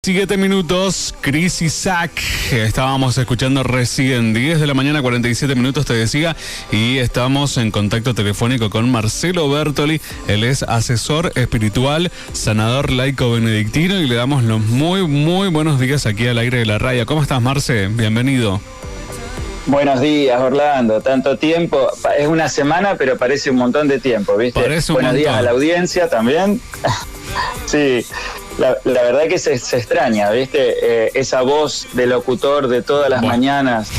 7 minutos, Chris y Zach. Estábamos escuchando recién 10 de la mañana, 47 minutos, te decía, y estamos en contacto telefónico con Marcelo Bertoli. Él es asesor espiritual, sanador laico benedictino, y le damos los muy buenos días aquí al aire de la radio. ¿Cómo estás, Marce? Bienvenido. Buenos días, Orlando. Tanto tiempo, es una semana, pero parece un montón de tiempo, ¿viste? Parece un Buenos montón. días a la audiencia también. Sí, la verdad que se extraña, ¿viste? Esa voz de locutor de todas las mañanas.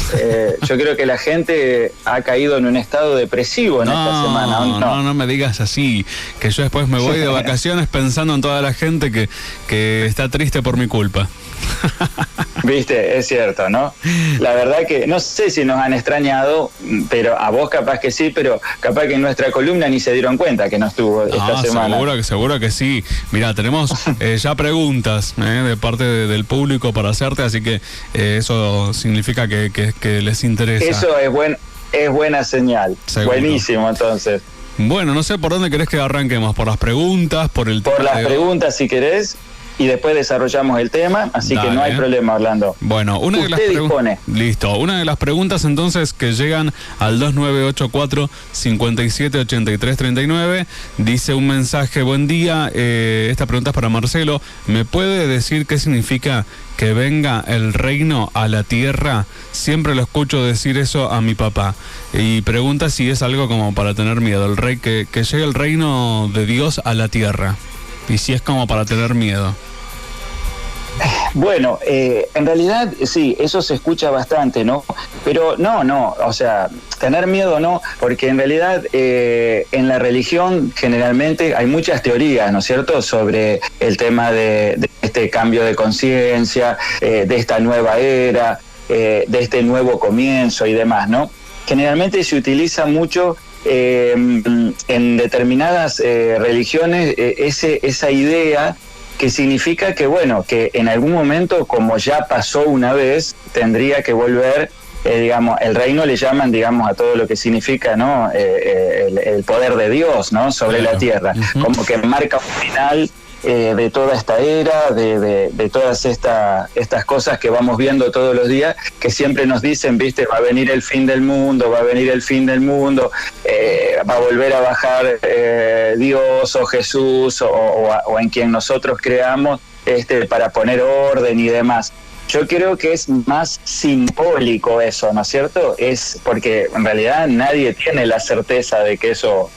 Yo creo que la gente ha caído en un estado depresivo en esta semana. No me digas así, que yo después me voy de vacaciones pensando en toda la gente que está triste por mi culpa. Viste, es cierto, ¿no? La verdad que no sé si nos han extrañado, pero a vos capaz que sí, pero capaz que en nuestra columna ni se dieron cuenta que no estuvo esta semana. Seguro que sí. Mirá, tenemos ya preguntas de parte del público para hacerte, así que eso significa que les interesa. Eso es buena señal. Seguro. Buenísimo, entonces. Bueno, no sé por dónde querés que arranquemos, por las preguntas, por el tema. Por las preguntas, si querés. Y después desarrollamos el tema, así Dale. Que no hay problema, Orlando. Bueno, Usted dispone. Listo. Una de las preguntas entonces que llegan al 2984-578339 dice un mensaje: buen día, esta pregunta es para Marcelo. ¿Me puede decir qué significa que venga el reino a la tierra? Siempre lo escucho decir eso a mi papá. Y pregunta si es algo como para tener miedo, que llegue el reino de Dios a la tierra. Y si es como para tener miedo. Bueno, en realidad sí, eso se escucha bastante, ¿no? Pero no, o sea, tener miedo no, porque en realidad en la religión generalmente hay muchas teorías, ¿no es cierto?, sobre el tema de este cambio de conciencia, de esta nueva era, de este nuevo comienzo y demás, ¿no? Generalmente se utiliza mucho en determinadas religiones esa idea que significa que, bueno, que en algún momento, como ya pasó una vez, tendría que volver, digamos, el reino le llaman, digamos, a todo lo que significa, ¿no? El poder de Dios, ¿no? Sobre la tierra, como que marca un final de toda esta era, de todas estas cosas que vamos viendo todos los días, que siempre nos dicen, viste, va a venir el fin del mundo, va a volver a bajar Dios o Jesús o en quien nosotros creamos, para poner orden y demás. Yo creo que es más simbólico eso, ¿no es cierto? Es porque en realidad nadie tiene la certeza de que eso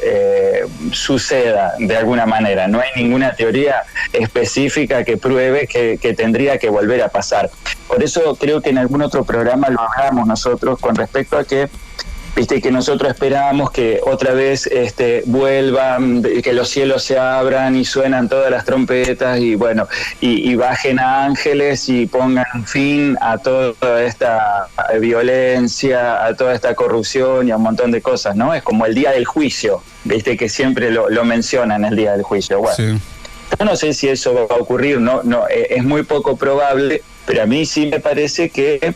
suceda de alguna manera. No hay ninguna teoría específica que pruebe que tendría que volver a pasar. Por eso creo que en algún otro programa lo hablamos nosotros con respecto a que, viste, que nosotros esperamos que otra vez vuelvan, que los cielos se abran y suenan todas las trompetas y bueno, y bajen a ángeles y pongan fin a toda esta violencia, a toda esta corrupción y a un montón de cosas, ¿no? Es como el día del juicio, viste, que siempre lo mencionan, el día del juicio. Bueno, sí. Yo no sé si eso va a ocurrir, no, es muy poco probable, pero a mí sí me parece que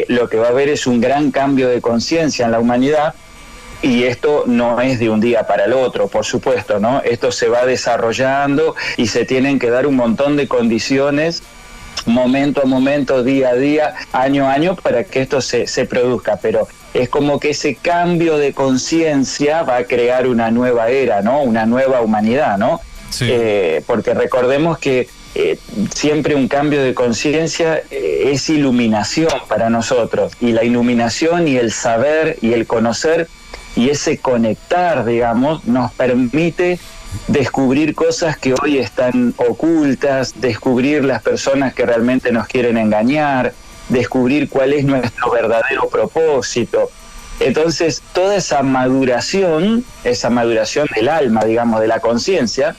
lo que va a haber es un gran cambio de conciencia en la humanidad, y esto no es de un día para el otro, por supuesto, ¿no? Esto se va desarrollando y se tienen que dar un montón de condiciones, momento a momento, día a día, año a año, para que esto se produzca, pero es como que ese cambio de conciencia va a crear una nueva era, ¿no? Una nueva humanidad, ¿no? Sí. Porque recordemos que siempre un cambio de conciencia es iluminación para nosotros, y la iluminación y el saber y el conocer y ese conectar, digamos, nos permite descubrir cosas que hoy están ocultas, descubrir las personas que realmente nos quieren engañar, descubrir cuál es nuestro verdadero propósito. Entonces, toda esa maduración del alma, digamos, de la conciencia,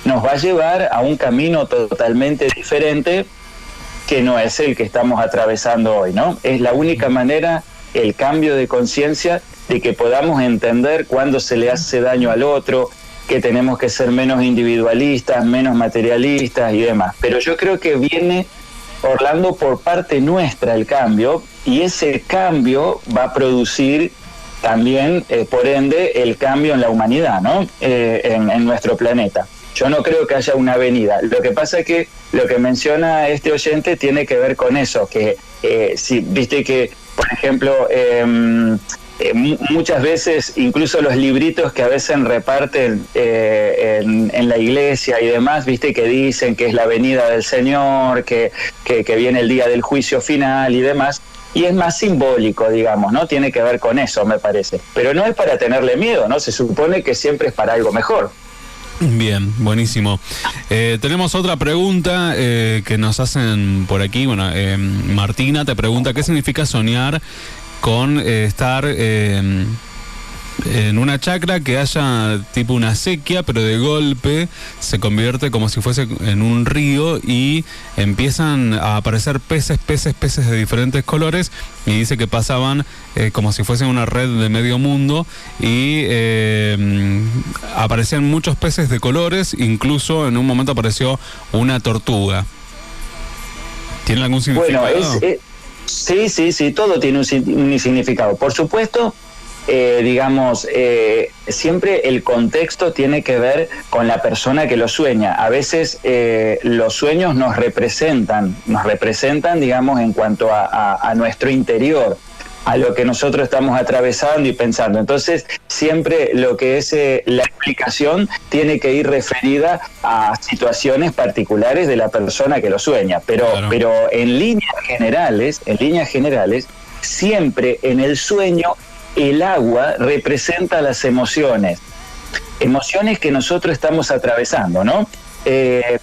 nos va a llevar a un camino totalmente diferente, que no es el que estamos atravesando hoy, ¿no? Es la única manera, el cambio de conciencia, de que podamos entender cuándo se le hace daño al otro, que tenemos que ser menos individualistas, menos materialistas y demás. Pero yo creo que viene, Orlando, por parte nuestra el cambio, y ese cambio va a producir también, por ende, el cambio en la humanidad, ¿no? En nuestro planeta. Yo no creo que haya una avenida. Lo que pasa es que lo que menciona este oyente tiene que ver con eso, que si viste que, por ejemplo, muchas veces, incluso los libritos que a veces reparten en la iglesia y demás, viste que dicen que es la venida del Señor, que viene el día del juicio final y demás, y es más simbólico, digamos, ¿no? Tiene que ver con eso, me parece. Pero no es para tenerle miedo, ¿no? Se supone que siempre es para algo mejor. Bien, buenísimo. Tenemos otra pregunta que nos hacen por aquí. Bueno, Martina te pregunta, ¿qué significa soñar con estar en una chacra que haya tipo una sequía, pero de golpe se convierte como si fuese en un río y empiezan a aparecer peces de diferentes colores, y dice que pasaban como si fuese una red de medio mundo y aparecían muchos peces de colores, incluso en un momento apareció una tortuga. ¿Tiene algún significado? Bueno, sí, todo tiene un significado. Por supuesto, siempre el contexto tiene que ver con la persona que lo sueña. A veces los sueños nos representan, digamos, en cuanto a nuestro interior, a lo que nosotros estamos atravesando y pensando. Entonces, siempre lo que es la explicación tiene que ir referida a situaciones particulares de la persona que lo sueña. Pero en líneas generales, siempre en el sueño el agua representa las emociones que nosotros estamos atravesando, ¿no?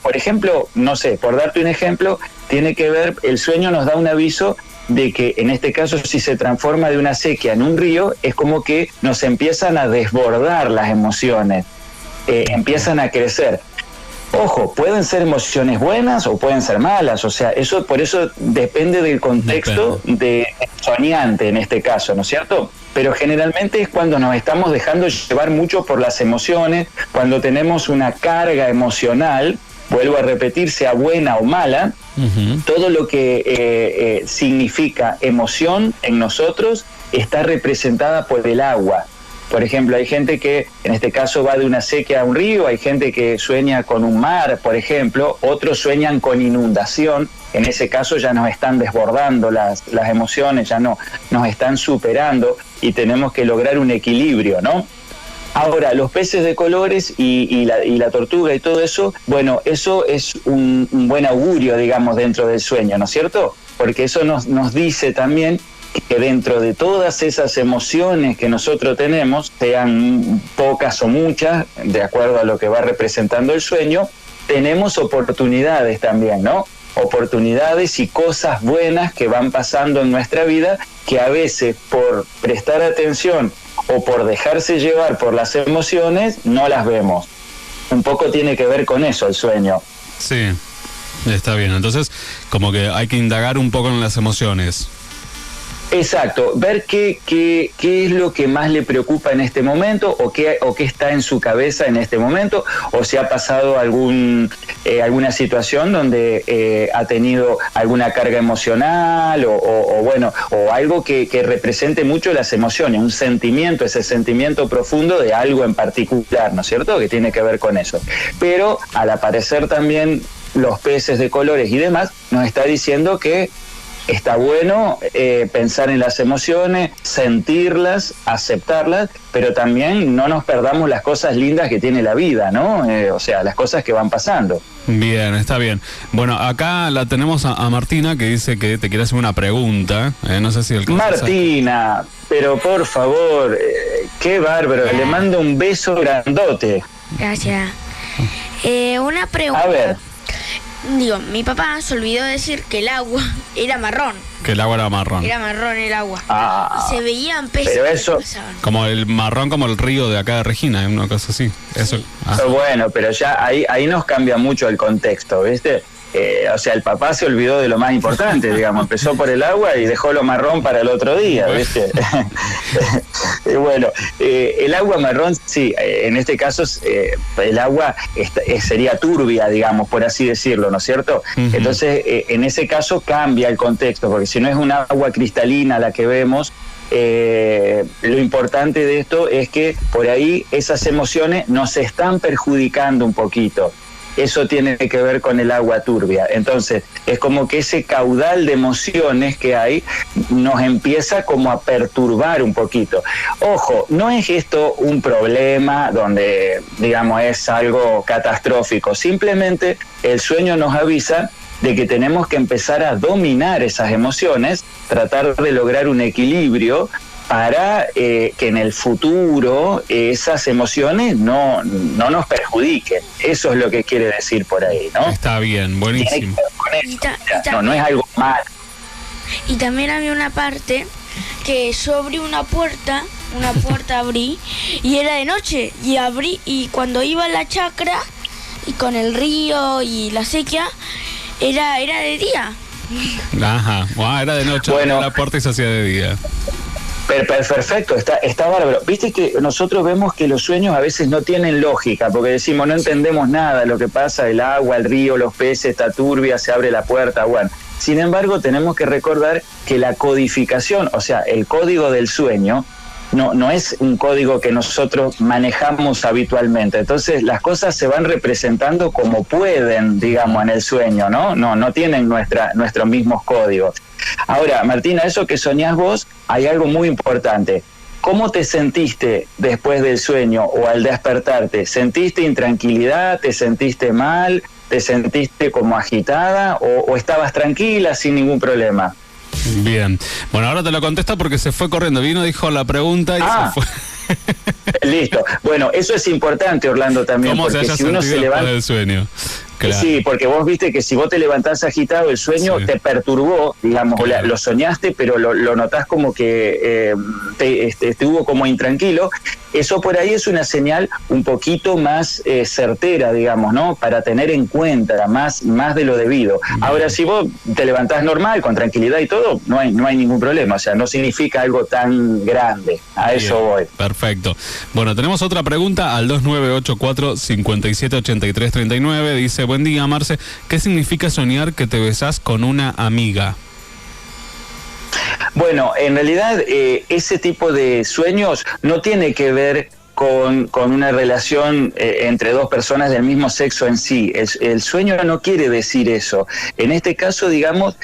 Por ejemplo, no sé, por darte un ejemplo, tiene que ver, el sueño nos da un aviso de que en este caso, si se transforma de una sequía en un río, es como que nos empiezan a desbordar las emociones, empiezan a crecer. Ojo, pueden ser emociones buenas o pueden ser malas, o sea, por eso depende del contexto del soñante en este caso, ¿no es cierto? Pero generalmente es cuando nos estamos dejando llevar mucho por las emociones, cuando tenemos una carga emocional, vuelvo a repetir, sea buena o mala, todo lo que significa emoción en nosotros está representada por el agua. Por ejemplo, hay gente que en este caso va de una sequía a un río, hay gente que sueña con un mar, por ejemplo, otros sueñan con inundación. En ese caso ya nos están desbordando las emociones, ya no nos están superando y tenemos que lograr un equilibrio, ¿no? Ahora, los peces de colores y la tortuga y todo eso, bueno, eso es un buen augurio, digamos, dentro del sueño, ¿no es cierto? Porque eso nos dice también que dentro de todas esas emociones que nosotros tenemos, sean pocas o muchas, de acuerdo a lo que va representando el sueño, tenemos oportunidades también, ¿no? Oportunidades y cosas buenas que van pasando en nuestra vida, que a veces por prestar atención o por dejarse llevar por las emociones no las vemos. Un poco tiene que ver con eso el sueño. Sí, está bien. Entonces, como que hay que indagar un poco en las emociones. Exacto, ver qué es lo que más le preocupa en este momento o qué está en su cabeza en este momento, o si ha pasado alguna situación donde ha tenido alguna carga emocional o algo que represente mucho las emociones, un sentimiento, ese sentimiento profundo de algo en particular, ¿no es cierto?, que tiene que ver con eso. Pero al aparecer también los peces de colores y demás, nos está diciendo que está bueno pensar en las emociones, sentirlas, aceptarlas, pero también no nos perdamos las cosas lindas que tiene la vida, ¿no? O sea, las cosas que van pasando. Bien, está bien. Bueno, acá la tenemos a Martina, que dice que te quiere hacer una pregunta. No sé si el Martina, pero por favor, qué bárbaro. Le mando un beso grandote. Gracias. Una pregunta. A ver. Digo, mi papá se olvidó de decir que el agua era marrón. Que el agua era marrón. Era marrón el agua. Se veían peces. Pero eso, como el marrón, como el río de acá de Regina, una cosa así. Eso. Sí. Bueno, pero ya ahí nos cambia mucho el contexto, ¿viste? O sea, el papá se olvidó de lo más importante, digamos, empezó por el agua y dejó lo marrón para el otro día, ¿viste? Bueno, el agua marrón, sí, en este caso el agua sería turbia, digamos, por así decirlo, ¿no es cierto? Entonces, en ese caso cambia el contexto, porque si no es un agua cristalina la que vemos, lo importante de esto es que por ahí esas emociones nos están perjudicando un poquito. Eso tiene que ver con el agua turbia. Entonces, es como que ese caudal de emociones que hay nos empieza como a perturbar un poquito. Ojo, no es esto un problema donde, digamos, es algo catastrófico. Simplemente el sueño nos avisa de que tenemos que empezar a dominar esas emociones, tratar de lograr un equilibrio para que en el futuro esas emociones no nos perjudiquen. Eso es lo que quiere decir por ahí, ¿no? Está bien, buenísimo. No es algo malo. Y también había una parte que yo abrí una puerta abrí, y era de noche, y abrí, y cuando iba a la chacra, y con el río y la sequía, era de día. Ajá, era de noche, bueno, la puerta y se hacía de día. Perfecto, está bárbaro. Viste que nosotros vemos que los sueños a veces no tienen lógica, porque decimos, no entendemos nada de lo que pasa, el agua, el río, los peces, está turbia, se abre la puerta, bueno. Sin embargo, tenemos que recordar que la codificación, o sea, el código del sueño, no es un código que nosotros manejamos habitualmente. Entonces, las cosas se van representando como pueden, digamos, en el sueño, ¿no? No tienen nuestros mismos códigos. Ahora, Martina, eso que soñás vos, hay algo muy importante. ¿Cómo te sentiste después del sueño o al despertarte? ¿Sentiste intranquilidad? ¿Te sentiste mal? ¿Te sentiste como agitada? ¿O estabas tranquila sin ningún problema? Bien. Bueno, ahora te lo contesto porque se fue corriendo. Vino, dijo la pregunta y se fue. Listo. Bueno, eso es importante, Orlando, también. ¿Cómo porque se haya si uno se levanta del sueño? Claro. Sí, porque vos viste que si vos te levantás agitado, el sueño te perturbó, digamos, claro. Lo soñaste, pero lo notás como que estuvo como intranquilo. Eso por ahí es una señal un poquito más certera, digamos, ¿no? Para tener en cuenta más de lo debido. Ahora, si vos te levantás normal, con tranquilidad y todo, no hay ningún problema. O sea, no significa algo tan grande. A eso voy. Perfecto. Bueno, tenemos otra pregunta al 2984-578339. Dice, buen día, Marce. ¿Qué significa soñar que te besás con una amiga? Bueno, en realidad ese tipo de sueños no tiene que ver con una relación entre dos personas del mismo sexo en sí. El sueño no quiere decir eso. En este caso, digamos,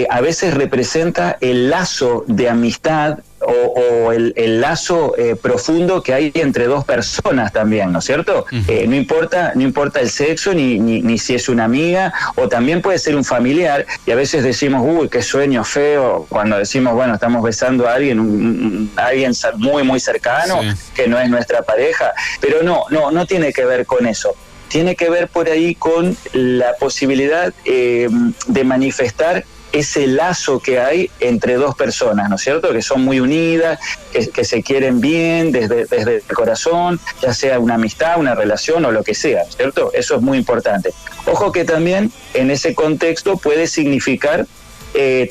a veces representa el lazo de amistad o el lazo profundo que hay entre dos personas también, ¿no es cierto? Uh-huh. No importa el sexo ni si es una amiga, o también puede ser un familiar, y a veces decimos, uy, qué sueño feo, cuando decimos, bueno, estamos besando a alguien, alguien muy, muy cercano, sí, que no es nuestra pareja, pero no tiene que ver con eso. Tiene que ver por ahí con la posibilidad de manifestar ese lazo que hay entre dos personas, ¿no es cierto? Que son muy unidas, que se quieren bien desde el corazón, ya sea una amistad, una relación o lo que sea, ¿no es cierto? Eso es muy importante. Ojo que también en ese contexto puede significar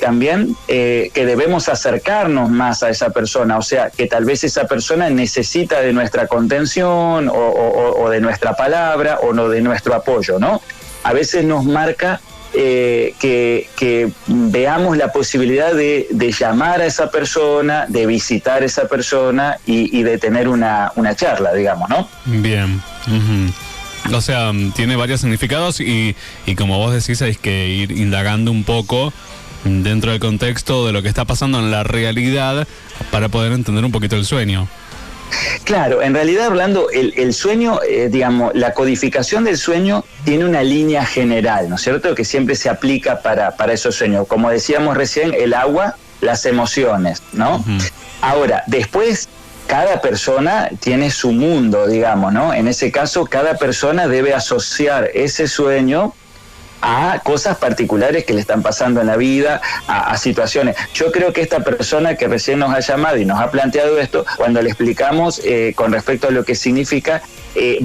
también que debemos acercarnos más a esa persona, o sea, que tal vez esa persona necesita de nuestra contención o de nuestra palabra o no de nuestro apoyo, ¿no? A veces nos marca que veamos la posibilidad de llamar a esa persona, de visitar a esa persona y de tener una charla, digamos, ¿no? Bien. Uh-huh. O sea, tiene varios significados y como vos decís, hay que ir indagando un poco dentro del contexto de lo que está pasando en la realidad para poder entender un poquito el sueño. Claro, en realidad, hablando, el sueño, digamos, la codificación del sueño tiene una línea general, ¿no es cierto?, que siempre se aplica para esos sueños. Como decíamos recién, el agua, las emociones, ¿no? Uh-huh. Ahora, después, cada persona tiene su mundo, digamos, ¿no? En ese caso, cada persona debe asociar ese sueño a cosas particulares que le están pasando en la vida, a situaciones. Yo creo que esta persona que recién nos ha llamado y nos ha planteado esto, cuando le explicamos con respecto a lo que significa,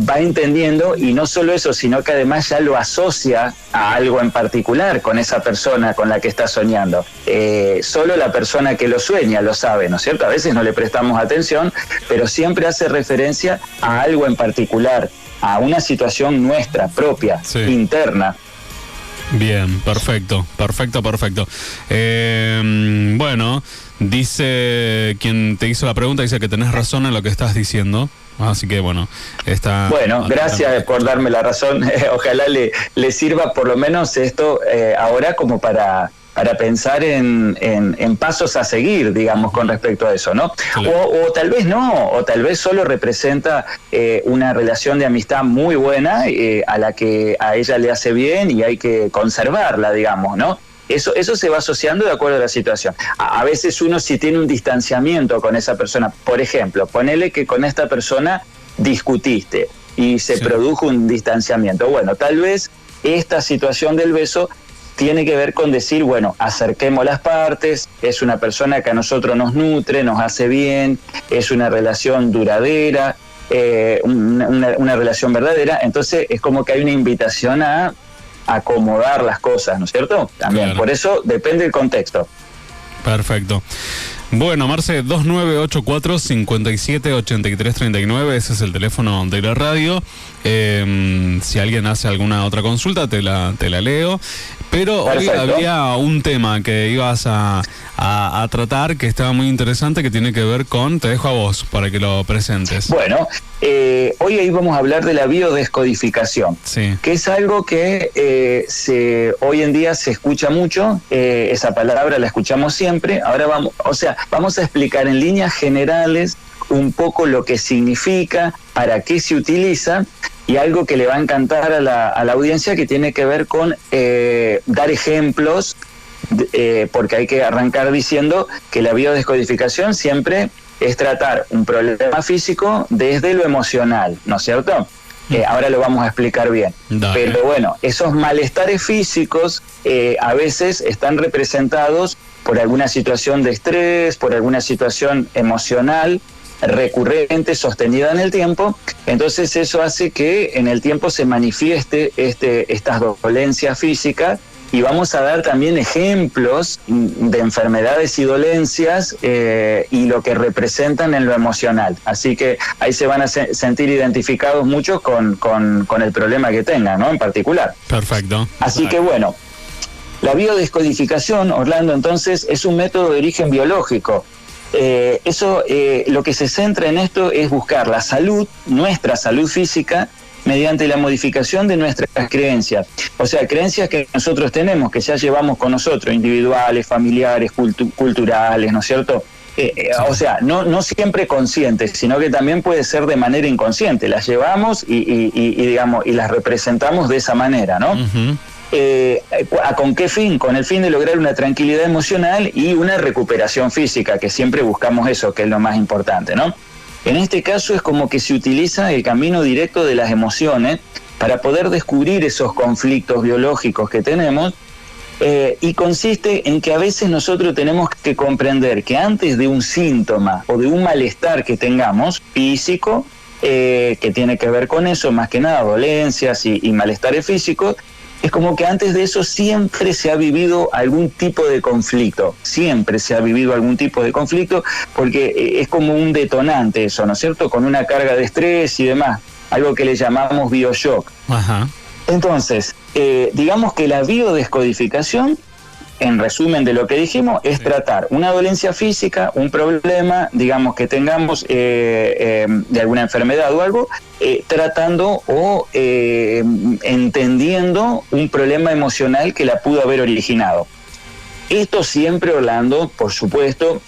va entendiendo, y no solo eso, sino que además ya lo asocia a algo en particular con esa persona con la que está soñando. Solo la persona que lo sueña lo sabe, ¿no es cierto? A veces no le prestamos atención, pero siempre hace referencia a algo en particular, a una situación nuestra, propia, sí, interna. Bien, perfecto. Bueno, Dice quien te hizo la pregunta, dice que tenés razón en lo que estás diciendo. Así que bueno, está... Bueno, gracias por darme la razón. Ojalá le sirva por lo menos esto ahora como para pensar en pasos a seguir, digamos, con respecto a eso, ¿no? Claro. O tal vez no, o tal vez solo representa una relación de amistad muy buena a la que a ella le hace bien y hay que conservarla, digamos, ¿no? Eso se va asociando de acuerdo a la situación. A veces uno si tiene un distanciamiento con esa persona, por ejemplo, ponele que con esta persona discutiste y se produjo un distanciamiento. Bueno, tal vez esta situación del beso tiene que ver con decir, bueno, acerquemos las partes, es una persona que a nosotros nos nutre, nos hace bien, es una relación duradera, una relación verdadera, entonces es como que hay una invitación a acomodar las cosas, ¿no es cierto? También, claro. Por eso depende del contexto. Perfecto. Bueno, Marce, 2984-578339, ese es el teléfono de la radio. Si alguien hace alguna otra consulta, te la leo. Pero perfecto. Hoy había un tema que ibas a tratar que estaba muy interesante, que tiene que ver con, te dejo a vos para que lo presentes. Bueno, hoy ahí vamos a hablar de la biodescodificación, sí. Que es algo que hoy en día se escucha mucho, esa palabra la escuchamos siempre. Ahora vamos a explicar en líneas generales un poco lo que significa, para qué se utiliza, y algo que le va a encantar a la audiencia, que tiene que ver con dar ejemplos, porque hay que arrancar diciendo que la biodescodificación siempre es tratar un problema físico desde lo emocional, ¿no es cierto? Ahora lo vamos a explicar bien. Dale. Pero bueno, esos malestares físicos a veces están representados por alguna situación de estrés, por alguna situación emocional recurrente, sostenida en el tiempo. Entonces eso hace que en el tiempo se manifieste estas dolencias físicas, y vamos a dar también ejemplos de enfermedades y dolencias y lo que representan en lo emocional. Así que ahí se van a sentir identificados muchos con el problema que tengan, ¿no? En particular. Perfecto. Así que bueno, la biodescodificación, Orlando, entonces, es un método de origen biológico. Lo que se centra en esto es buscar la salud, nuestra salud física, mediante la modificación de nuestras creencias. O sea, creencias que nosotros tenemos, que ya llevamos con nosotros, individuales, familiares, culturales, ¿no es cierto? O sea, no siempre conscientes, sino que también puede ser de manera inconsciente. Las llevamos y digamos, y las representamos de esa manera, ¿no? Uh-huh. ¿Con qué fin? Con el fin de lograr una tranquilidad emocional y una recuperación física, que siempre buscamos eso, que es lo más importante, ¿no? En este caso es como que se utiliza el camino directo de las emociones para poder descubrir esos conflictos biológicos que tenemos, y consiste en que a veces nosotros tenemos que comprender que antes de un síntoma o de un malestar que tengamos físico, que tiene que ver con eso, más que nada dolencias y malestares físicos, es como que antes de eso siempre se ha vivido algún tipo de conflicto, porque es como un detonante eso, ¿no es cierto? Con una carga de estrés y demás, algo que le llamamos bioshock. Ajá. Entonces, digamos que la biodescodificación, en resumen de lo que dijimos, es tratar una dolencia física, un problema, digamos, que tengamos de alguna enfermedad o algo, tratando o entendiendo un problema emocional que la pudo haber originado. Esto siempre, Orlando, por supuesto,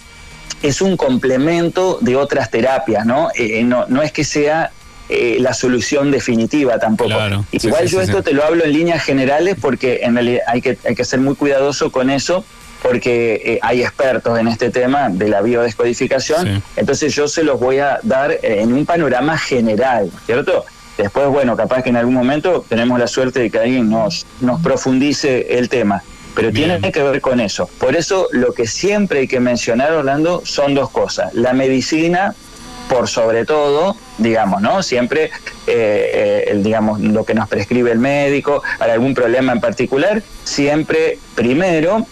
es un complemento de otras terapias, ¿no? No es que sea la solución definitiva tampoco. Claro, igual yo esto te lo hablo en líneas generales, porque en realidad hay que ser muy cuidadoso con eso, porque hay expertos en este tema de la biodescodificación, entonces yo se los voy a dar en un panorama general, ¿cierto? Después, bueno, capaz que en algún momento tenemos la suerte de que alguien nos profundice el tema, pero tiene que ver con eso. Por eso lo que siempre hay que mencionar, Orlando, son dos cosas: la medicina, por sobre todo, digamos, ¿no? Siempre, digamos, lo que nos prescribe el médico para algún problema en particular, siempre primero.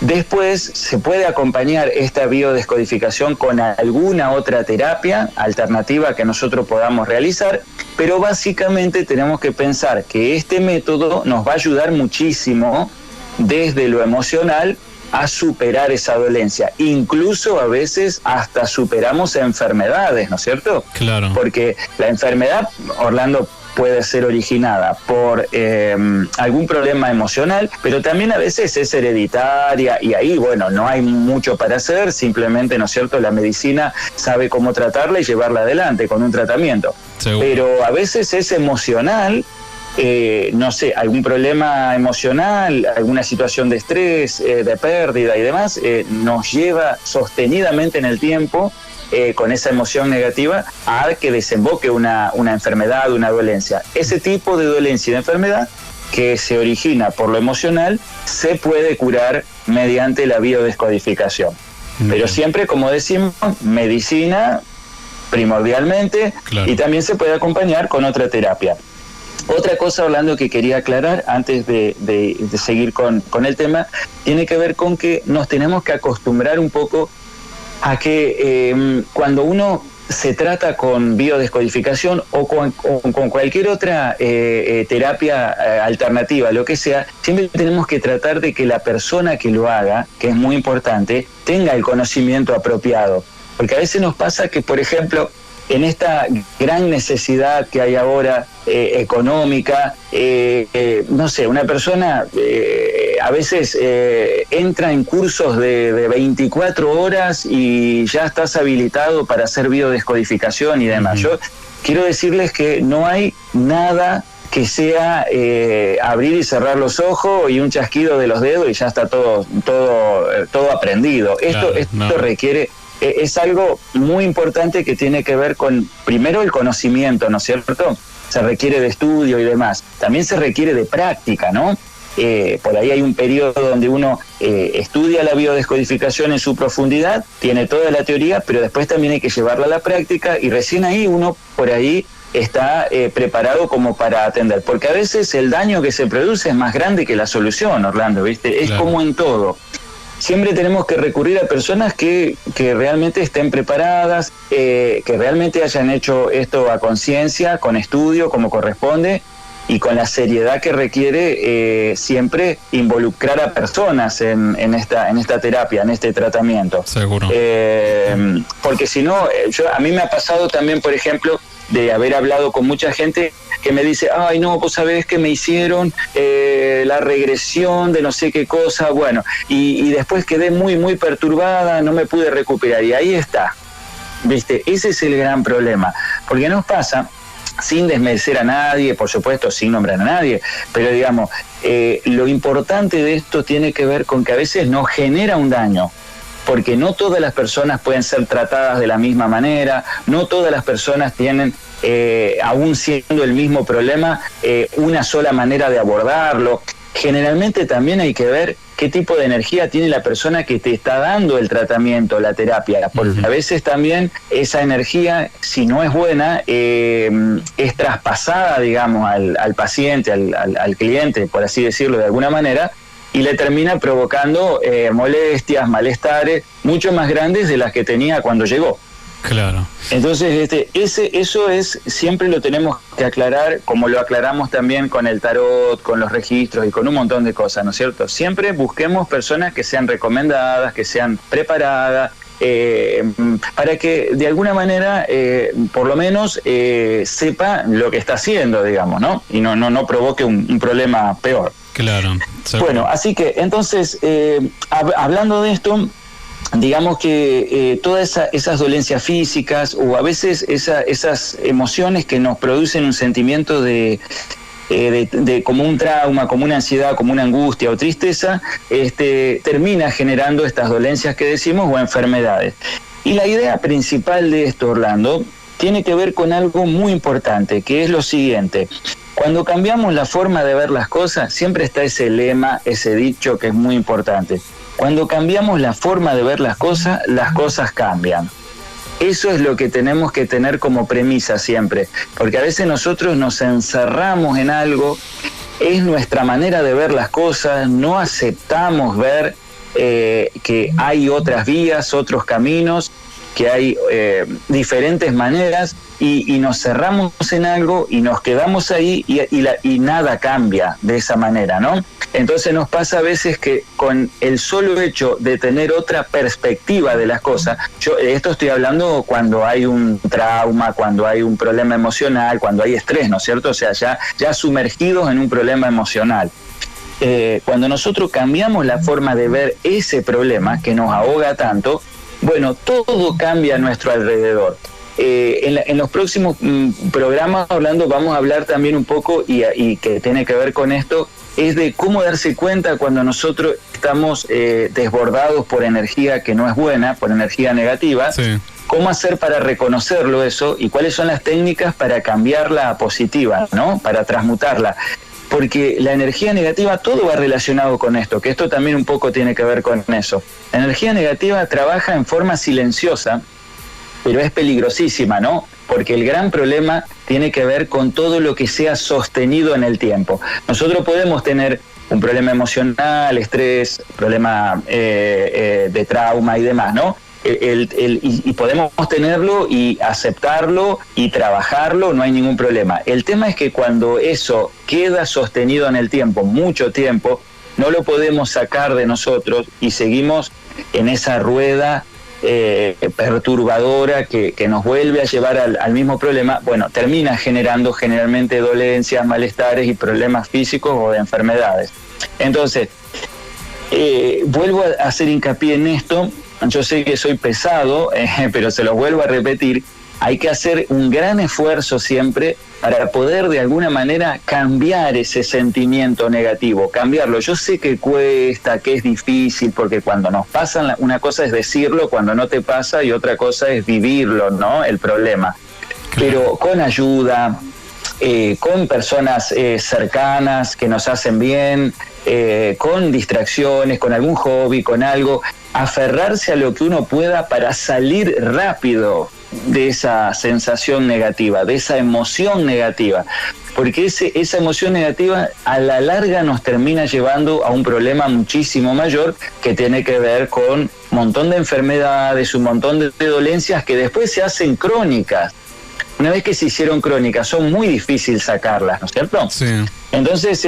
Después se puede acompañar esta biodescodificación con alguna otra terapia alternativa que nosotros podamos realizar, pero básicamente tenemos que pensar que este método nos va a ayudar muchísimo desde lo emocional a superar esa dolencia. Incluso a veces hasta superamos enfermedades, ¿no es cierto? Claro. Porque la enfermedad, Orlando, puede ser originada por algún problema emocional, pero también a veces es hereditaria y ahí, bueno, no hay mucho para hacer, simplemente, ¿no es cierto?, la medicina sabe cómo tratarla y llevarla adelante con un tratamiento. Seguro. Pero a veces es emocional, no sé, algún problema emocional, alguna situación de estrés, de pérdida y demás, nos lleva sostenidamente en el tiempo con esa emoción negativa a que desemboque una enfermedad, una dolencia. Ese tipo de dolencia y de enfermedad que se origina por lo emocional se puede curar mediante la biodescodificación. Pero siempre, como decimos, medicina primordialmente, claro, y también se puede acompañar con otra terapia. Otra cosa, Orlando, que quería aclarar antes de seguir con el tema, tiene que ver con que nos tenemos que acostumbrar un poco a que cuando uno se trata con biodescodificación o con cualquier otra terapia alternativa, lo que sea, siempre tenemos que tratar de que la persona que lo haga, que es muy importante, tenga el conocimiento apropiado. Porque a veces nos pasa que, por ejemplo, en esta gran necesidad que hay ahora económica, no sé, una persona a veces entra en cursos de 24 horas y ya estás habilitado para hacer biodescodificación y demás. Yo quiero decirles que no hay nada que sea abrir y cerrar los ojos y un chasquido de los dedos y ya está todo aprendido. Claro, esto requiere... Es algo muy importante que tiene que ver con, primero, el conocimiento, ¿no es cierto? Se requiere de estudio y demás. También se requiere de práctica, ¿no? Por ahí hay un periodo donde uno estudia la biodescodificación en su profundidad, tiene toda la teoría, pero después también hay que llevarla a la práctica y recién ahí uno por ahí está preparado como para atender. Porque a veces el daño que se produce es más grande que la solución, Orlando, ¿viste? Es claro, como en todo. Siempre tenemos que recurrir a personas que realmente estén preparadas, que realmente hayan hecho esto a conciencia, con estudio, como corresponde, y con la seriedad que requiere siempre involucrar a personas en esta terapia, en este tratamiento. Seguro. Porque si no, a mí me ha pasado también, por ejemplo, de haber hablado con mucha gente que me dice, ay no, vos sabés que me hicieron la regresión de no sé qué cosa, bueno, y después quedé muy, muy perturbada, no me pude recuperar, y ahí está, ¿viste? Ese es el gran problema, porque nos pasa, sin desmerecer a nadie, por supuesto, sin nombrar a nadie, pero digamos, lo importante de esto tiene que ver con que a veces nos genera un daño, porque no todas las personas pueden ser tratadas de la misma manera, no todas las personas tienen, aún siendo el mismo problema, una sola manera de abordarlo. Generalmente también hay que ver qué tipo de energía tiene la persona que te está dando el tratamiento, la terapia, porque a veces también esa energía, si no es buena, es traspasada, digamos, al paciente, al cliente, por así decirlo de alguna manera, y le termina provocando molestias, malestares, mucho más grandes de las que tenía cuando llegó. Claro. Entonces, eso es, siempre lo tenemos que aclarar, como lo aclaramos también con el tarot, con los registros y con un montón de cosas, ¿no es cierto? Siempre busquemos personas que sean recomendadas, que sean preparadas, para que de alguna manera, por lo menos, sepa lo que está haciendo, digamos, ¿no? Y no provoque un problema peor. Claro. Bueno, así que entonces, hablando de esto, digamos que todas esas dolencias físicas o a veces esas emociones que nos producen un sentimiento de como un trauma, como una ansiedad, como una angustia o tristeza, termina generando estas dolencias que decimos o enfermedades. Y la idea principal de esto, Orlando, tiene que ver con algo muy importante, que es lo siguiente. Cuando cambiamos la forma de ver las cosas, siempre está ese lema, ese dicho que es muy importante. Cuando cambiamos la forma de ver las cosas cambian. Eso es lo que tenemos que tener como premisa siempre, porque a veces nosotros nos encerramos en algo, es nuestra manera de ver las cosas, no aceptamos ver que hay otras vías, otros caminos, que hay diferentes maneras y nos cerramos en algo y nos quedamos ahí y nada cambia de esa manera, ¿no? Entonces nos pasa a veces que con el solo hecho de tener otra perspectiva de las cosas, esto estoy hablando cuando hay un trauma, cuando hay un problema emocional, cuando hay estrés, ¿no es cierto? O sea, ya sumergidos en un problema emocional. Cuando nosotros cambiamos la forma de ver ese problema que nos ahoga tanto, bueno, todo cambia a nuestro alrededor. En los próximos programas vamos a hablar también un poco, y que tiene que ver con esto, es de cómo darse cuenta cuando nosotros estamos desbordados por energía que no es buena, por energía negativa. Sí. Cómo hacer para reconocerlo eso y cuáles son las técnicas para cambiarla a positiva, ¿no? Para transmutarla. Porque la energía negativa, todo va relacionado con esto, que esto también un poco tiene que ver con eso. La energía negativa trabaja en forma silenciosa, pero es peligrosísima, ¿no? Porque el gran problema tiene que ver con todo lo que sea sostenido en el tiempo. Nosotros podemos tener un problema emocional, estrés, problema de trauma y demás, ¿no? Y podemos tenerlo y aceptarlo y trabajarlo, no hay ningún problema. El tema es que cuando eso queda sostenido en el tiempo, mucho tiempo, no lo podemos sacar de nosotros y seguimos en esa rueda perturbadora que nos vuelve a llevar al mismo problema. Bueno, termina generando generalmente dolencias, malestares y problemas físicos o de enfermedades. Entonces, vuelvo a hacer hincapié en esto. Yo sé que soy pesado, pero se lo vuelvo a repetir. Hay que hacer un gran esfuerzo siempre para poder de alguna manera cambiar ese sentimiento negativo, cambiarlo. Yo sé que cuesta, que es difícil, porque cuando nos pasa, una cosa es decirlo, cuando no te pasa, y otra cosa es vivirlo, ¿no? El problema. Pero con ayuda, con personas cercanas que nos hacen bien, con distracciones, con algún hobby, con algo, aferrarse a lo que uno pueda para salir rápido de esa sensación negativa, de esa emoción negativa, porque esa emoción negativa a la larga nos termina llevando a un problema muchísimo mayor que tiene que ver con un montón de enfermedades, un montón de dolencias que después se hacen crónicas. Una vez que se hicieron crónicas, son muy difíciles sacarlas, ¿no es cierto? Sí. Entonces,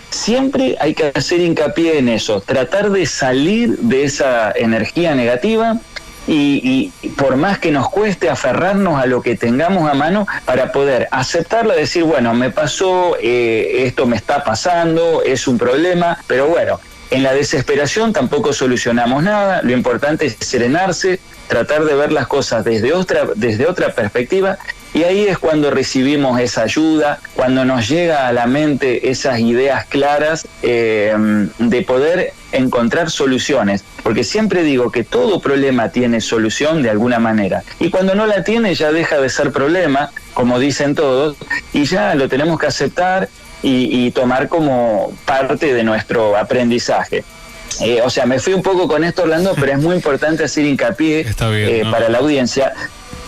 siempre hay que hacer hincapié en eso, tratar de salir de esa energía negativa y por más que nos cueste, aferrarnos a lo que tengamos a mano para poder aceptarla, decir, bueno, me pasó, esto me está pasando, es un problema, pero bueno, en la desesperación tampoco solucionamos nada. Lo importante es serenarse, tratar de ver las cosas desde otra perspectiva. Y ahí es cuando recibimos esa ayuda, cuando nos llega a la mente esas ideas claras de poder encontrar soluciones. Porque siempre digo que todo problema tiene solución de alguna manera. Y cuando no la tiene ya deja de ser problema, como dicen todos, y ya lo tenemos que aceptar y tomar como parte de nuestro aprendizaje. O sea, me fui un poco con esto, Orlando, pero es muy importante hacer hincapié ¿no? Para la audiencia.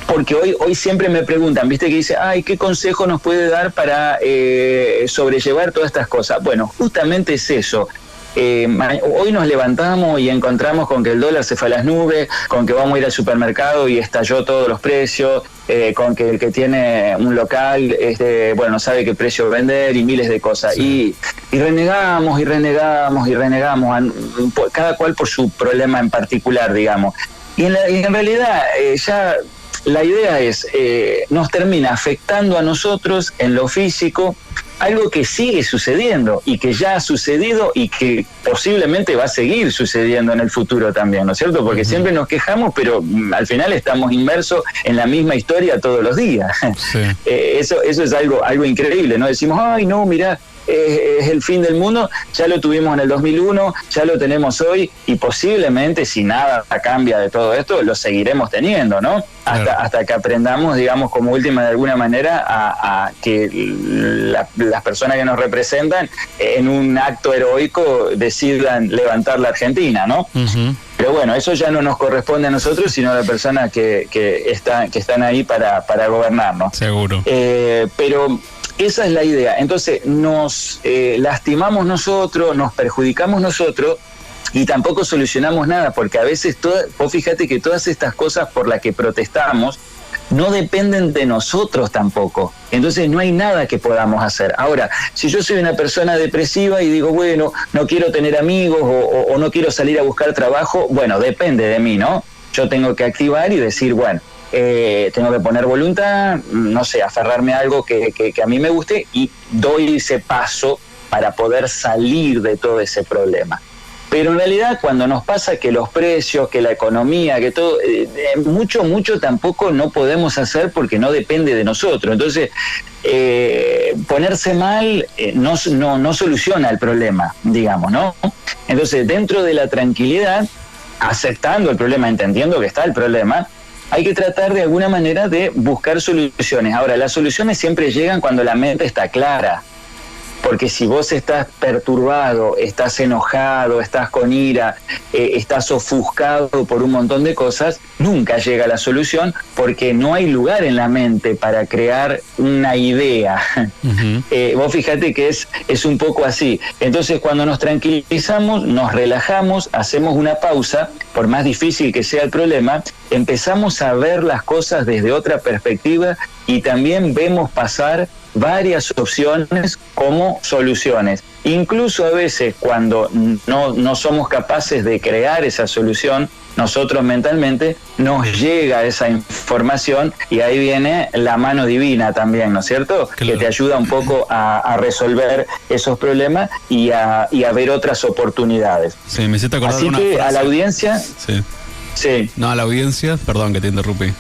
Porque hoy siempre me preguntan, ¿viste? Que dice, ay, ¿qué consejo nos puede dar para sobrellevar todas estas cosas? Bueno, justamente es eso. Hoy nos levantamos y encontramos con que el dólar se fue a las nubes, con que vamos a ir al supermercado y estalló todos los precios, con que el que tiene un local no sabe qué precio vender y miles de cosas. Sí. Y renegamos, cada cual por su problema en particular, digamos. Y en realidad ya la idea es, nos termina afectando a nosotros en lo físico, algo que sigue sucediendo y que ya ha sucedido y que posiblemente va a seguir sucediendo en el futuro también, ¿no es cierto? Porque siempre nos quejamos, pero al final estamos inmersos en la misma historia todos los días. Sí. Eso es algo increíble, ¿no? Decimos, ay, no, mirá, es el fin del mundo, ya lo tuvimos en el 2001, ya lo tenemos hoy y posiblemente si nada cambia de todo esto, lo seguiremos teniendo, ¿no? Hasta que aprendamos, digamos, como última de alguna manera a que las personas que nos representan en un acto heroico decidan levantar la Argentina, ¿no? Uh-huh. Pero bueno, eso ya no nos corresponde a nosotros, sino a las personas que están ahí para gobernarnos. Seguro. Pero esa es la idea. Entonces nos lastimamos nosotros, nos perjudicamos nosotros y tampoco solucionamos nada, porque a veces, vos fíjate que todas estas cosas por las que protestamos no dependen de nosotros tampoco. Entonces no hay nada que podamos hacer. Ahora, si yo soy una persona depresiva y digo, bueno, no quiero tener amigos o no quiero salir a buscar trabajo, bueno, depende de mí, ¿no? Yo tengo que activar y decir, bueno, tengo que poner voluntad, no sé, aferrarme a algo que a mí me guste y doy ese paso para poder salir de todo ese problema. Pero en realidad cuando nos pasa que los precios, que la economía, que todo, mucho tampoco no podemos hacer porque no depende de nosotros. Entonces, ponerse mal no soluciona el problema, digamos, ¿no? Entonces, dentro de la tranquilidad, aceptando el problema, entendiendo que está el problema, hay que tratar de alguna manera de buscar soluciones. Ahora, las soluciones siempre llegan cuando la mente está clara. Porque si vos estás perturbado, estás enojado, estás con ira, estás ofuscado por un montón de cosas, nunca llega la solución porque no hay lugar en la mente para crear una idea. Uh-huh. Vos fíjate que es un poco así. Entonces cuando nos tranquilizamos, nos relajamos, hacemos una pausa, por más difícil que sea el problema, empezamos a ver las cosas desde otra perspectiva y también vemos pasar varias opciones como soluciones. Incluso a veces cuando no somos capaces de crear esa solución, nosotros mentalmente nos llega esa información y ahí viene la mano divina también, ¿no es cierto? Claro. Que te ayuda un poco a resolver esos problemas y a ver otras oportunidades. Sí, me hiciste acordar Así una que frase. A la audiencia... Sí. Sí. No, a la audiencia, perdón que te interrumpí.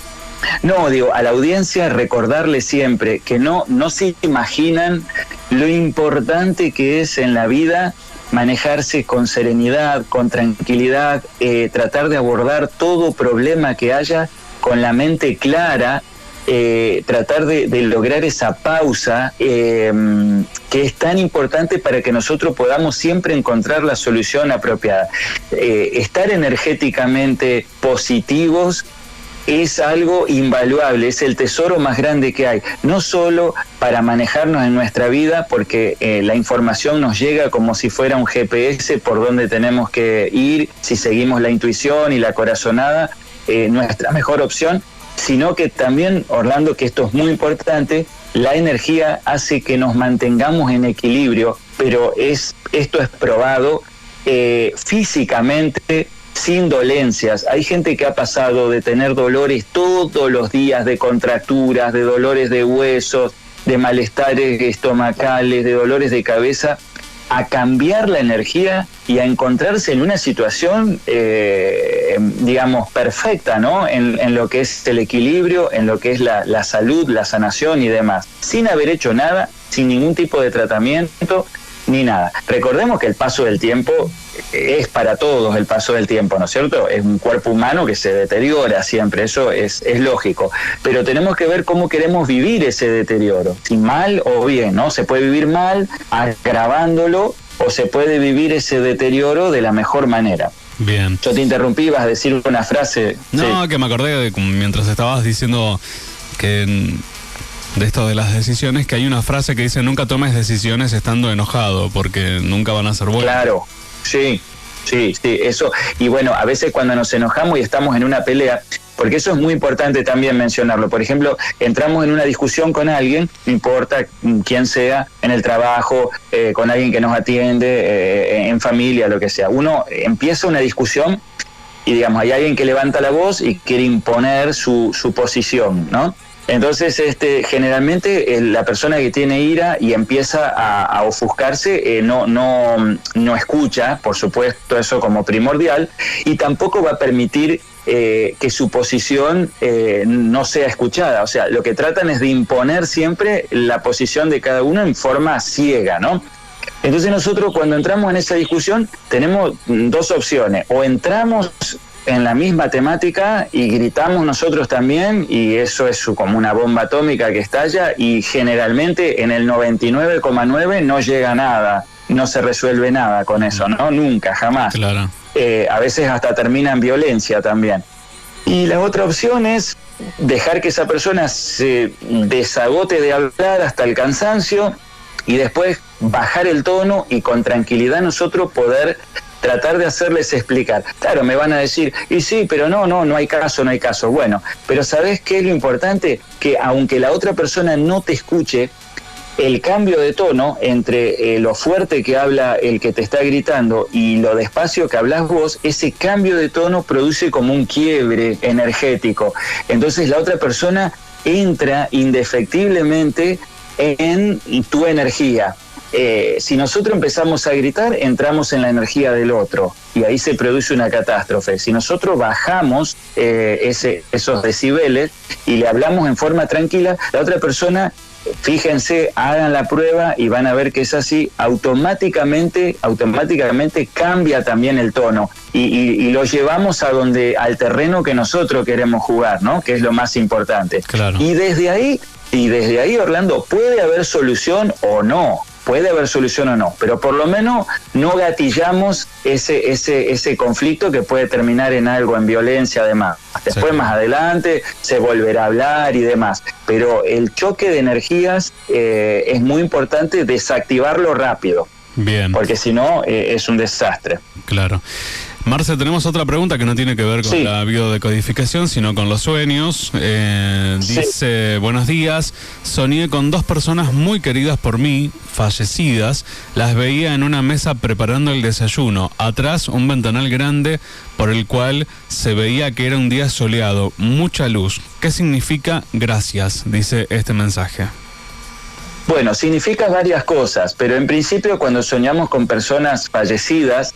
No, digo, a la audiencia recordarle siempre que no se imaginan lo importante que es en la vida manejarse con serenidad, con tranquilidad, tratar de abordar todo problema que haya con la mente clara, tratar de lograr esa pausa que es tan importante para que nosotros podamos siempre encontrar la solución apropiada. Estar energéticamente positivos es algo invaluable, es el tesoro más grande que hay, no solo para manejarnos en nuestra vida, porque la información nos llega como si fuera un GPS por donde tenemos que ir, si seguimos la intuición y la corazonada, nuestra mejor opción, sino que también, Orlando, que esto es muy importante, la energía hace que nos mantengamos en equilibrio, pero esto es probado físicamente, sin dolencias. Hay gente que ha pasado de tener dolores todos los días, de contracturas, de dolores de huesos, de malestares estomacales, de dolores de cabeza, a cambiar la energía y a encontrarse en una situación, digamos, perfecta, ¿no? En lo que es el equilibrio, en lo que es la salud, la sanación y demás, sin haber hecho nada, sin ningún tipo de tratamiento, ni nada. Recordemos que el paso del tiempo es para todos el paso del tiempo, ¿no es cierto? Es un cuerpo humano que se deteriora siempre, eso es lógico. Pero tenemos que ver cómo queremos vivir ese deterioro, si mal o bien, ¿no? Se puede vivir mal agravándolo o se puede vivir ese deterioro de la mejor manera. Bien. Yo te interrumpí, ibas a decir una frase. No, sí. Que me acordé mientras estabas diciendo que... de esto de las decisiones, que hay una frase que dice: nunca tomes decisiones estando enojado, porque nunca van a ser buenas. Claro, sí, eso. Y bueno, a veces cuando nos enojamos y estamos en una pelea, porque eso es muy importante también mencionarlo. Por ejemplo, entramos en una discusión con alguien, no importa quién sea, en el trabajo, con alguien que nos atiende, en familia, lo que sea. Uno empieza una discusión y, digamos, hay alguien que levanta la voz y quiere imponer su posición, ¿no? Entonces, generalmente la persona que tiene ira y empieza a ofuscarse no escucha, por supuesto, eso como primordial, y tampoco va a permitir que su posición no sea escuchada. O sea, lo que tratan es de imponer siempre la posición de cada uno en forma ciega, ¿no? Entonces nosotros cuando entramos en esa discusión tenemos dos opciones: o entramos en la misma temática y gritamos nosotros también, y eso es como una bomba atómica que estalla, y generalmente en el 99,9 no llega nada, no se resuelve nada con eso, ¿no? Nunca, jamás. Claro. A veces hasta termina en violencia también. Y la otra opción es dejar que esa persona se desagote de hablar hasta el cansancio y después bajar el tono y con tranquilidad nosotros poder tratar de hacerles explicar. Claro, me van a decir, y sí, pero no hay caso. Bueno, pero ¿sabés qué es lo importante? Que aunque la otra persona no te escuche, el cambio de tono entre lo fuerte que habla el que te está gritando y lo despacio que hablas vos, ese cambio de tono produce como un quiebre energético. Entonces la otra persona entra indefectiblemente en tu energía. Si nosotros empezamos a gritar, entramos en la energía del otro y ahí se produce una catástrofe. Si nosotros bajamos esos decibeles y le hablamos en forma tranquila, la otra persona, fíjense, hagan la prueba y van a ver que es así, automáticamente cambia también el tono y lo llevamos al terreno que nosotros queremos jugar, ¿no? Que es lo más importante. Claro. Y desde ahí, Orlando, puede haber solución o no, pero por lo menos no gatillamos ese conflicto que puede terminar en algo, en violencia además. Después más adelante se volverá a hablar y demás, pero el choque de energías es muy importante desactivarlo rápido. Bien. Porque si no es un desastre. Claro. Marce, tenemos otra pregunta que no tiene que ver con la biodecodificación, sino con los sueños. Dice, buenos días, soñé con 2 personas muy queridas por mí, fallecidas. Las veía en una mesa preparando el desayuno. Atrás un ventanal grande por el cual se veía que era un día soleado, mucha luz. ¿Qué significa gracias? Dice este mensaje. Bueno, significa varias cosas, pero en principio cuando soñamos con personas fallecidas,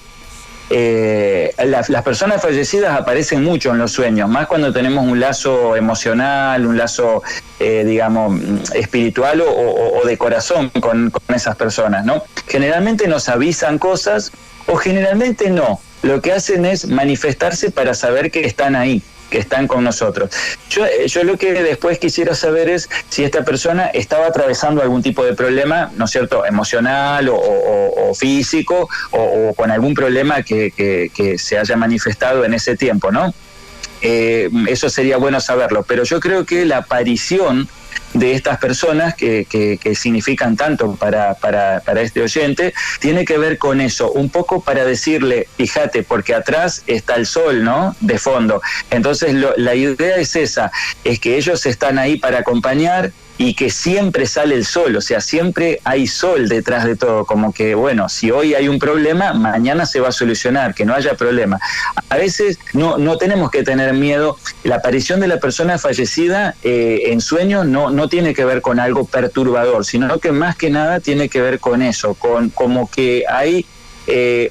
las personas fallecidas aparecen mucho en los sueños, más cuando tenemos un lazo emocional, un lazo, digamos, espiritual o de corazón con esas personas, ¿no? Generalmente nos avisan cosas o generalmente no. Lo que hacen es manifestarse para saber que están ahí, que están con nosotros. Yo lo que después quisiera saber es si esta persona estaba atravesando algún tipo de problema, ¿no es cierto?, emocional o físico o con algún problema que se haya manifestado en ese tiempo, ¿no? Eso sería bueno saberlo, pero yo creo que la aparición de estas personas que significan tanto para este oyente, tiene que ver con eso, un poco para decirle, fíjate, porque atrás está el sol, ¿no?, de fondo. Entonces la idea es esa, es que ellos están ahí para acompañar y que siempre sale el sol, o sea, siempre hay sol detrás de todo, como que, bueno, si hoy hay un problema, mañana se va a solucionar, que no haya problema. A veces no tenemos que tener miedo. La aparición de la persona fallecida en sueños no tiene que ver con algo perturbador, sino que más que nada tiene que ver con eso, con como que hay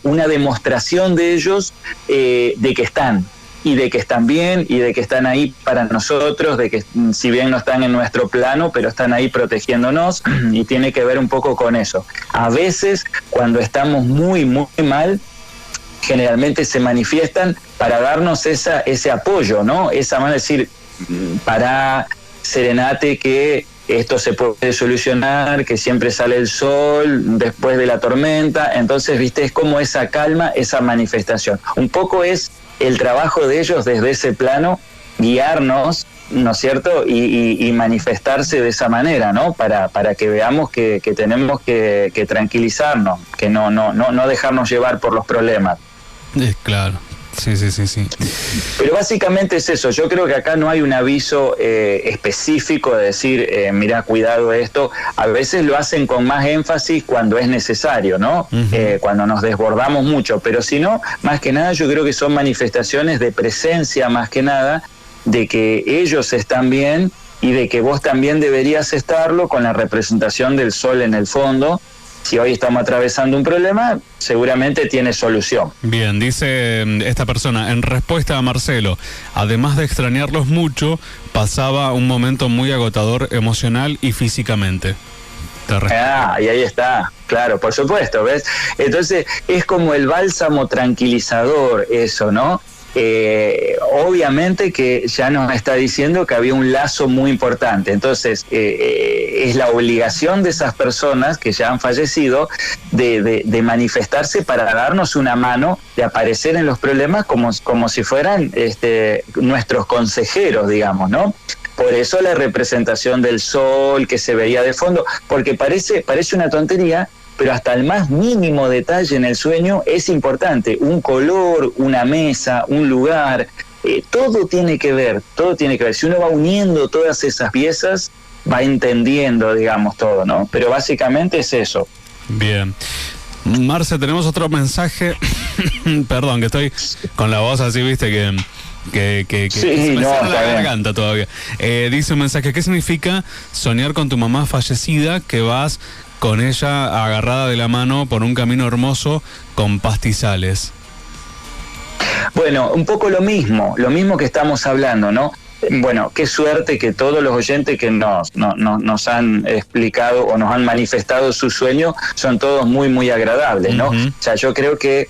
una demostración de ellos de que están, y de que están bien y de que están ahí para nosotros, de que si bien no están en nuestro plano, pero están ahí protegiéndonos, y tiene que ver un poco con eso. A veces cuando estamos muy mal, generalmente se manifiestan para darnos ese apoyo, ¿no? Esa manera de decir, para serenate que esto se puede solucionar, que siempre sale el sol después de la tormenta. Entonces, viste, es como esa calma, esa manifestación. Un poco es el trabajo de ellos desde ese plano, guiarnos, ¿no es cierto?, y manifestarse de esa manera, ¿no?, para que veamos que tenemos que tranquilizarnos, que no dejarnos llevar por los problemas. Claro. Sí. Pero básicamente es eso. Yo creo que acá no hay un aviso específico de decir, mirá, cuidado esto. A veces lo hacen con más énfasis cuando es necesario, ¿no? Uh-huh. Cuando nos desbordamos mucho. Pero si no, más que nada yo creo que son manifestaciones de presencia, más que nada, de que ellos están bien y de que vos también deberías estarlo, con la representación del sol en el fondo. Si hoy estamos atravesando un problema, seguramente tiene solución. Bien, dice esta persona, en respuesta a Marcelo, además de extrañarlos mucho, pasaba un momento muy agotador emocional y físicamente. Y ahí está, claro, por supuesto, ¿ves? Entonces, es como el bálsamo tranquilizador eso, ¿no? Obviamente que ya nos está diciendo que había un lazo muy importante. Entonces es la obligación de esas personas que ya han fallecido de manifestarse para darnos una mano, de aparecer en los problemas como si fueran nuestros consejeros, digamos, ¿no? Por eso la representación del sol que se veía de fondo, porque parece una tontería, pero hasta el más mínimo detalle en el sueño es importante. Un color, una mesa, un lugar, todo tiene que ver, todo tiene que ver. Si uno va uniendo todas esas piezas, va entendiendo, digamos, todo, ¿no? Pero básicamente es eso. Bien. Marce, tenemos otro mensaje. Perdón, que estoy con la voz así, viste, que Sí, se me no, cierra la está bien. garganta todavía. Dice un mensaje, ¿qué significa soñar con tu mamá fallecida, que vas con ella agarrada de la mano por un camino hermoso con pastizales? Bueno, un poco lo mismo que estamos hablando, ¿no? Bueno, qué suerte que todos los oyentes que nos han explicado o nos han manifestado su sueño son todos muy, muy agradables, ¿no? Uh-huh. O sea, yo creo que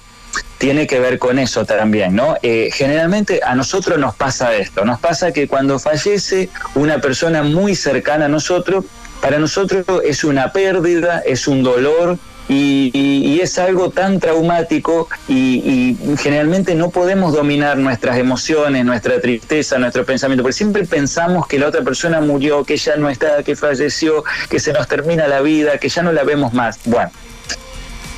tiene que ver con eso también, ¿no? Generalmente a nosotros nos pasa esto, nos pasa que cuando fallece una persona muy cercana a nosotros, para nosotros es una pérdida, es un dolor, y es algo tan traumático y generalmente no podemos dominar nuestras emociones, nuestra tristeza, nuestro pensamiento, porque siempre pensamos que la otra persona murió, que ya no está, que falleció, que se nos termina la vida, que ya no la vemos más. Bueno,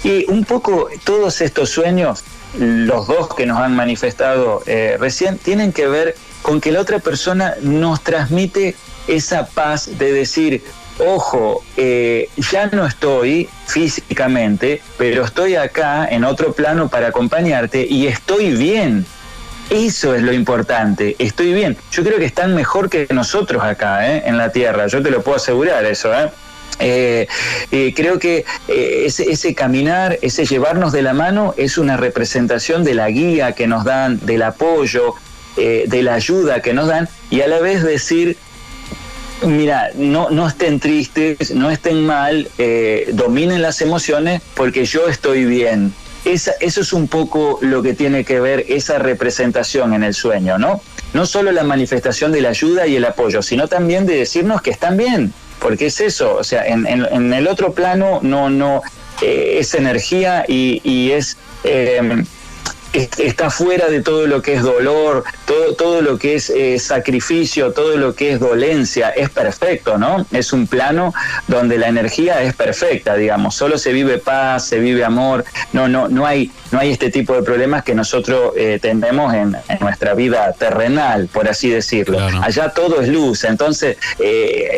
y un poco todos estos sueños, los dos que nos han manifestado recién, tienen que ver con que la otra persona nos transmite esa paz de decir: ojo, ya no estoy físicamente, pero estoy acá en otro plano para acompañarte y estoy bien. Eso es lo importante, estoy bien. Yo creo que están mejor que nosotros acá, en la Tierra, yo te lo puedo asegurar eso, creo que ese caminar, ese llevarnos de la mano es una representación de la guía que nos dan, del apoyo, de la ayuda que nos dan, y a la vez decir: mira, no estén tristes, no estén mal, dominen las emociones porque yo estoy bien. Eso es un poco lo que tiene que ver esa representación en el sueño, ¿no? No solo la manifestación de la ayuda y el apoyo, sino también de decirnos que están bien, porque es eso, o sea, en el otro plano no es energía y es... está fuera de todo lo que es dolor, todo lo que es sacrificio, todo lo que es dolencia, es perfecto, ¿no? Es un plano donde la energía es perfecta, digamos, solo se vive paz, se vive amor, no hay este tipo de problemas que nosotros tenemos en nuestra vida terrenal, por así decirlo. Claro. Allá todo es luz, entonces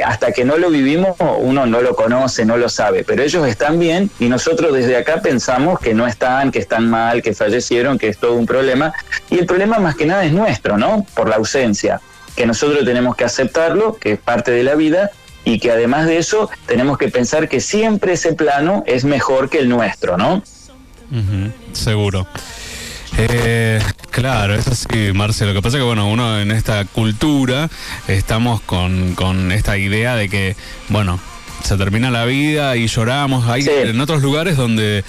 hasta que no lo vivimos uno no lo conoce, no lo sabe, pero ellos están bien y nosotros desde acá pensamos que no están, que están mal, que fallecieron, que es todo un problema, y el problema más que nada es nuestro, ¿no? Por la ausencia, que nosotros tenemos que aceptarlo, que es parte de la vida, y que además de eso tenemos que pensar que siempre ese plano es mejor que el nuestro, ¿no? Uh-huh, seguro. Claro, es así, Marce. Lo que pasa es que, bueno, uno en esta cultura estamos con esta idea de que, bueno, se termina la vida y lloramos. Hay en otros lugares donde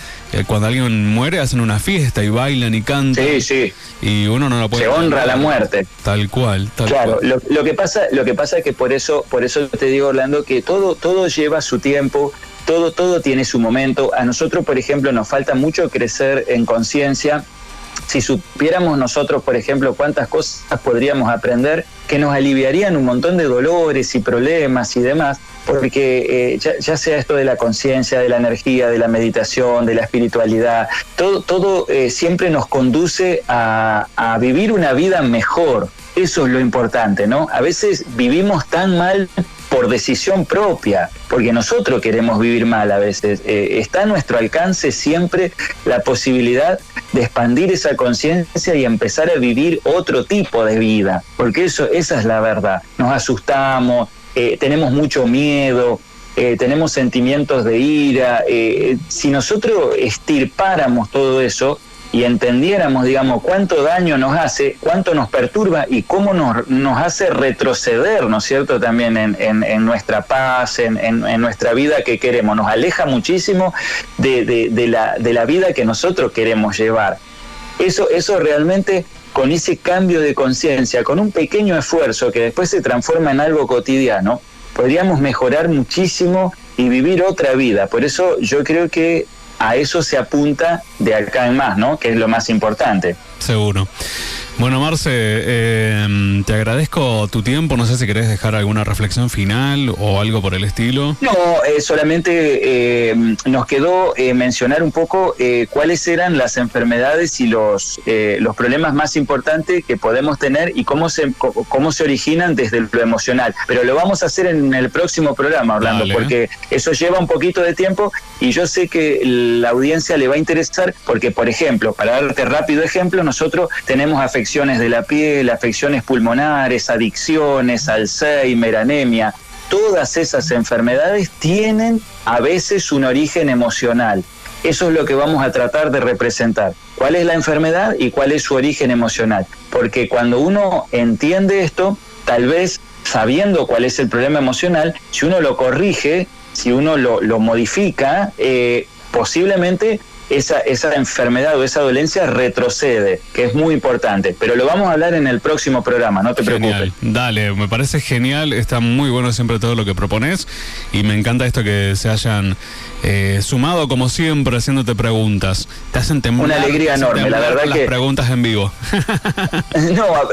cuando alguien muere hacen una fiesta y bailan y cantan. Sí. Y uno no lo puede. Se honra la muerte. Tal cual. Claro, lo que pasa es que por eso te digo, Orlando, que todo lleva su tiempo. Todo tiene su momento. A nosotros, por ejemplo, nos falta mucho crecer en conciencia. Si supiéramos nosotros, por ejemplo, cuántas cosas podríamos aprender que nos aliviarían un montón de dolores y problemas y demás, porque ya sea esto de la conciencia, de la energía, de la meditación, de la espiritualidad, todo siempre nos conduce a vivir una vida mejor. Eso es lo importante, ¿no? A veces vivimos tan mal por decisión propia, porque nosotros queremos vivir mal a veces. Está a nuestro alcance siempre la posibilidad de expandir esa conciencia y empezar a vivir otro tipo de vida, porque esa es la verdad. Nos asustamos, tenemos mucho miedo, tenemos sentimientos de ira. Si nosotros extirpáramos todo eso y entendiéramos, digamos, cuánto daño nos hace, cuánto nos perturba y cómo nos hace retroceder, ¿no es cierto?, también en nuestra paz, en nuestra vida que queremos. Nos aleja muchísimo de la vida que nosotros queremos llevar. Eso realmente, con ese cambio de conciencia, con un pequeño esfuerzo que después se transforma en algo cotidiano, podríamos mejorar muchísimo y vivir otra vida. Por eso yo creo que a eso se apunta de acá en más, ¿no? Que es lo más importante. Seguro. Bueno, Marce, te agradezco tu tiempo. No sé si querés dejar alguna reflexión final o algo por el estilo. No, solamente nos quedó mencionar un poco cuáles eran las enfermedades y los problemas más importantes que podemos tener y cómo se originan desde lo emocional. Pero lo vamos a hacer en el próximo programa, Orlando, porque eso lleva un poquito de tiempo y yo sé que la audiencia le va a interesar porque, por ejemplo, para darte rápido ejemplo, nosotros tenemos afecciones de la piel, afecciones pulmonares, adicciones, Alzheimer, anemia. Todas esas enfermedades tienen a veces un origen emocional. Eso es lo que vamos a tratar de representar. ¿Cuál es la enfermedad y cuál es su origen emocional? Porque cuando uno entiende esto, tal vez sabiendo cuál es el problema emocional, si uno lo corrige, si uno lo modifica, posiblemente esa enfermedad o esa dolencia retrocede, que es muy importante. Pero lo vamos a hablar en el próximo programa, no te preocupes. Dale, me parece genial, está muy bueno siempre todo lo que propones y me encanta esto que se hayan sumado como siempre haciéndote preguntas. Te hacen temblar. Una alegría enorme, la verdad las que... preguntas en vivo.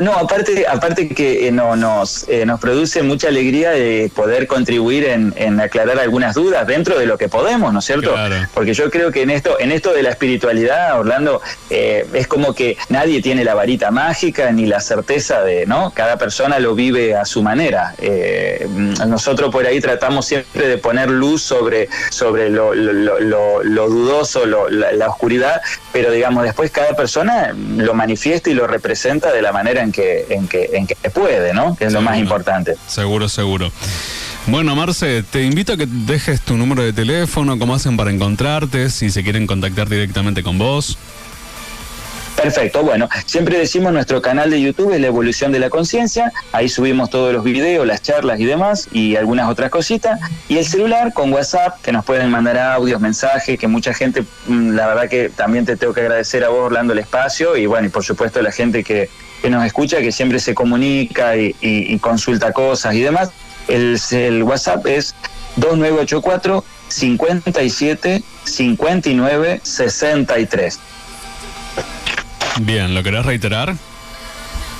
No, aparte que nos produce mucha alegría de poder contribuir en aclarar algunas dudas dentro de lo que podemos, ¿no es cierto? Claro. Porque yo creo que en esto de la espiritualidad, Orlando, es como que nadie tiene la varita mágica ni la certeza de, ¿no? Cada persona lo vive a su manera. Nosotros por ahí tratamos siempre de poner luz sobre lo dudoso, la oscuridad, pero digamos, después cada persona lo manifiesta y lo representa de la manera en que puede, ¿no? Que es lo más importante. Seguro. Bueno, Marce, te invito a que dejes tu número de teléfono, cómo hacen para encontrarte, si se quieren contactar directamente con vos. Perfecto, bueno, siempre decimos nuestro canal de YouTube es La Evolución de la Conciencia, ahí subimos todos los videos, las charlas y demás, y algunas otras cositas, y el celular con WhatsApp, que nos pueden mandar audios, mensajes, que mucha gente, la verdad que también te tengo que agradecer a vos, Orlando, el espacio, y bueno, y por supuesto a la gente que nos escucha, que siempre se comunica y consulta cosas y demás. El WhatsApp es 2984 57 59 63. Bien, ¿lo querés reiterar?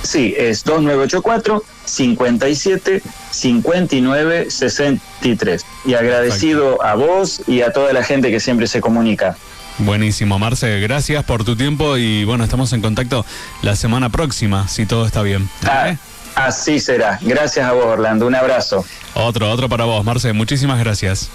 Sí, es 2984 57 59 63. Y agradecido a vos y a toda la gente que siempre se comunica. Buenísimo, Marce, gracias por tu tiempo y bueno, estamos en contacto la semana próxima, si todo está bien. Así será. Gracias a vos, Orlando. Un abrazo. Otro para vos, Marce. Muchísimas gracias.